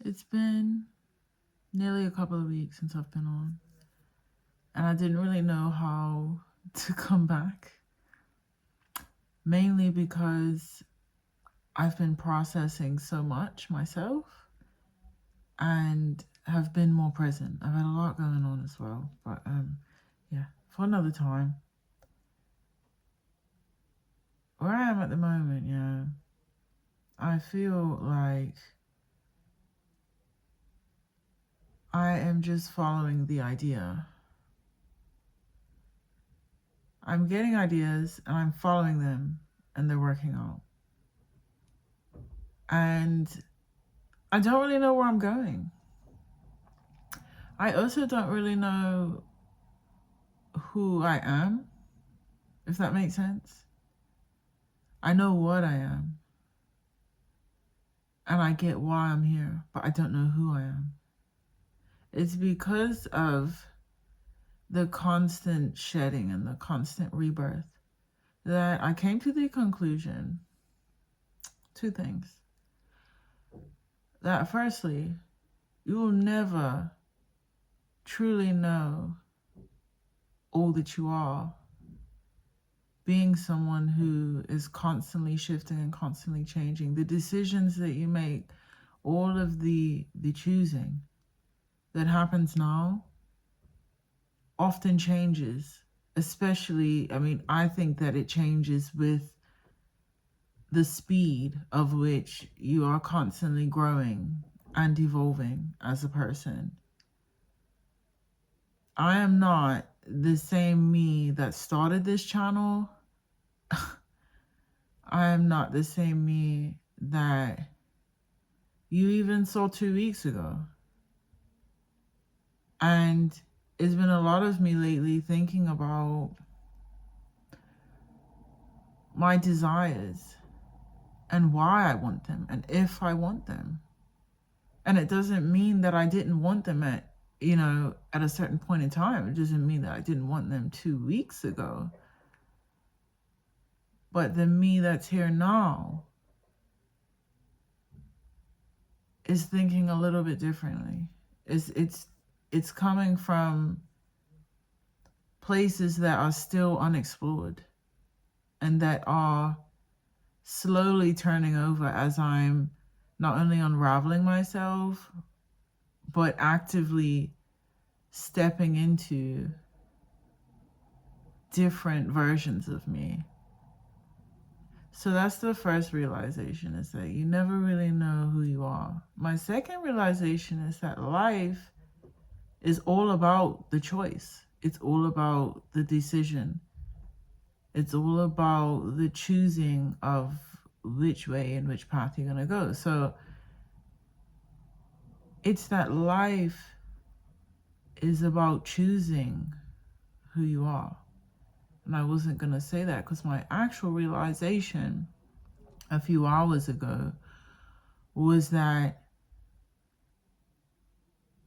It's been nearly a couple of weeks since I've been on, and I didn't really know how to come back, mainly because I've been processing so much myself and have been more present. I've had a lot going on as well, but yeah, for another time. Where I am at the moment, yeah, I feel like I am just following the idea. I'm getting ideas and I'm following them and they're working out. And I don't really know where I'm going. I also don't really know who I am, if that makes sense. I know what I am, and I get why I'm here, but I don't know who I am. It's because of the constant shedding and the constant rebirth that I came to the conclusion, two things. That firstly, you will never truly know all that you are being someone who is constantly shifting and constantly changing. The decisions that you make, all of the choosing that happens now often changes, especially, I think that it changes with the speed of which you are constantly growing and evolving as a person. I am not the same me that started this channel. I am not the same me that you even saw 2 weeks ago. And it's been a lot of me lately thinking about my desires and why I want them and if I want them. And it doesn't mean that I didn't want them at a certain point in time. It doesn't mean that I didn't want them 2 weeks ago. But the me that's here now is thinking a little bit differently. It's coming from places that are still unexplored and that are slowly turning over as I'm not only unraveling myself, but actively stepping into different versions of me. So that's the first realization, is that you never really know who you are. My second realization is that life is all about the choice. It's all about the decision. It's all about the choosing of which way and which path you're going to go. So it's that life is about choosing who you are. And I wasn't going to say that because my actual realization a few hours ago was that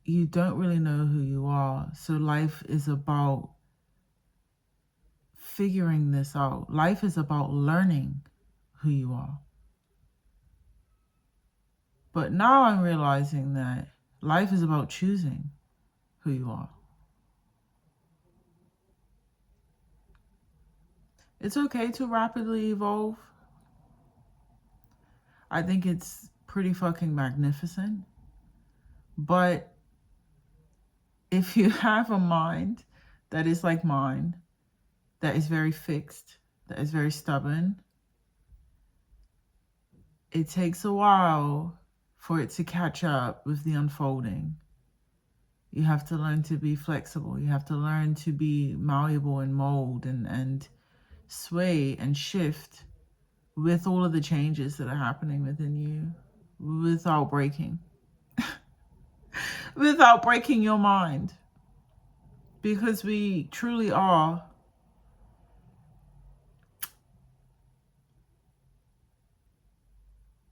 you don't really know who you are. So life is about figuring this out. Life is about learning who you are. But now I'm realizing that life is about choosing who you are. It's okay to rapidly evolve. I think it's pretty fucking magnificent. But if you have a mind that is like mine, that is very fixed, that is very stubborn, it takes a while for it to catch up with the unfolding. You have to learn to be flexible. You have to learn to be malleable and mold and sway and shift with all of the changes that are happening within you without breaking. Without breaking your mind. Because we truly are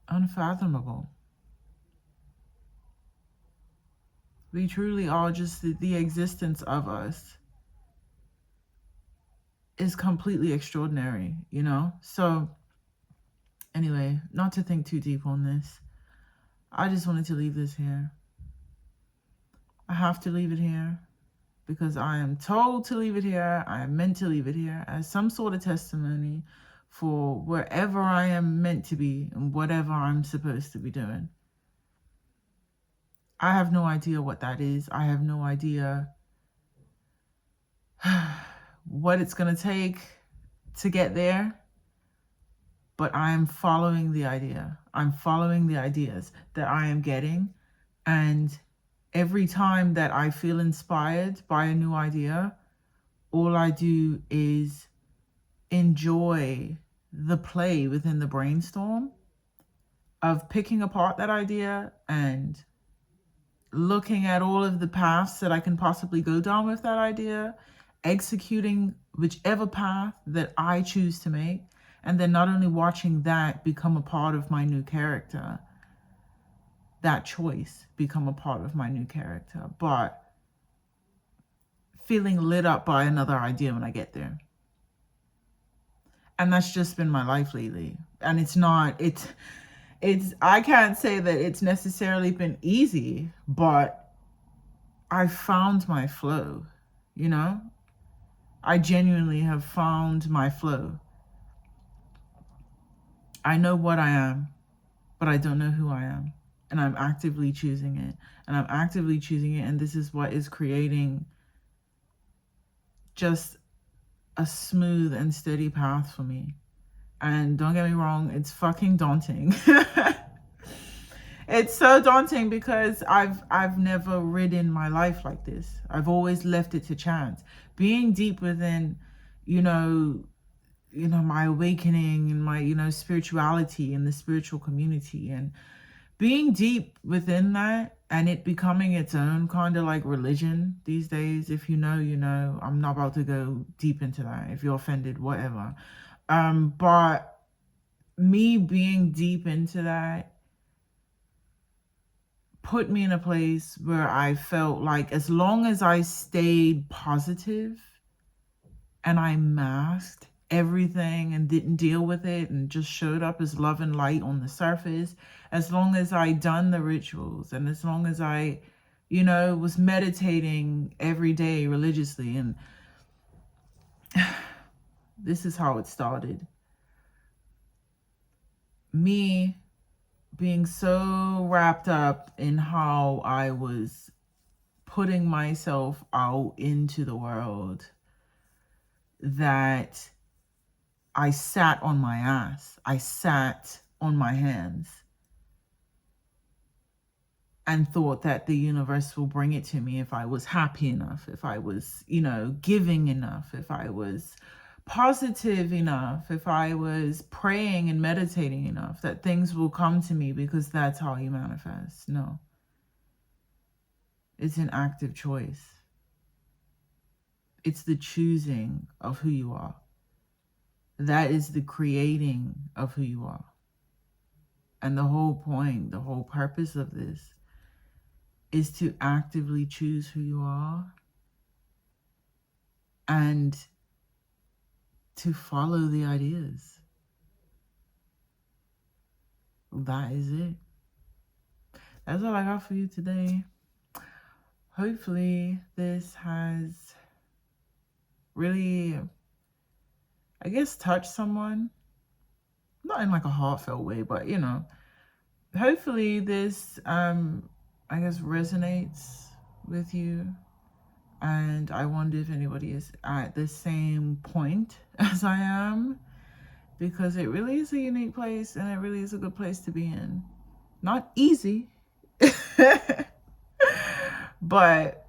unfathomable. We truly are just the existence of us is completely extraordinary, you know? So anyway, not to think too deep on this, I just wanted to leave this here. I have to leave it here because I am told to leave it here. I am meant to leave it here as some sort of testimony for wherever I am meant to be and whatever I'm supposed to be doing. I have no idea what that is. I have no idea what it's going to take to get there. But I am following the idea. I'm following the ideas that I am getting. And every time that I feel inspired by a new idea, all I do is enjoy the play within the brainstorm of picking apart that idea and looking at all of the paths that I can possibly go down with that idea, executing whichever path that I choose to make, and then not only watching that become a part of my new character, that choice become a part of my new character, but feeling lit up by another idea when I get there. And that's just been my life lately. And I can't say that it's necessarily been easy, but I found my flow, you know? I genuinely have found my flow. I know what I am, but I don't know who I am. And I'm actively choosing it. And this is what is creating just a smooth and steady path for me. And don't get me wrong, it's fucking daunting. It's so daunting because I've never ridden my life like this. I've always left it to chance. Being deep within, you know, my awakening and my, spirituality and the spiritual community, and being deep within that and it becoming its own kind of like religion these days. If you know, you know. I'm not about to go deep into that. If you're offended, whatever. But me being deep into that put me in a place where I felt like as long as I stayed positive and I masked everything and didn't deal with it and just showed up as love and light on the surface, as long as I done the rituals and as long as I, was meditating every day religiously, and this is how it started. Me being so wrapped up in how I was putting myself out into the world that I sat on my ass. I sat on my hands and thought that the universe will bring it to me if I was happy enough, if I was, giving enough, if I was positive enough, if I was praying and meditating enough, that things will come to me because that's how you manifest. No. It's an active choice. It's the choosing of who you are. That is the creating of who you are. And the whole point, the whole purpose of this is to actively choose who you are and to follow the ideas. That is it. That's all I got for you today. Hopefully this has really, I guess, touched someone. Not in like a heartfelt way, but hopefully this I guess resonates with you. And I wonder if anybody is at the same point as I am, because it really is a unique place and it really is a good place to be in. Not easy, but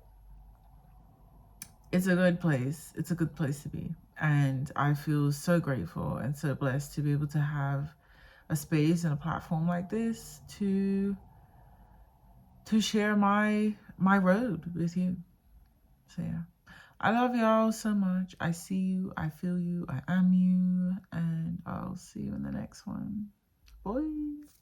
it's a good place. It's a good place to be. And I feel so grateful and so blessed to be able to have a space and a platform like this to share my road with you. So yeah, I love y'all so much. I see you, I feel you, I am you, and I'll see you in the next one. Bye.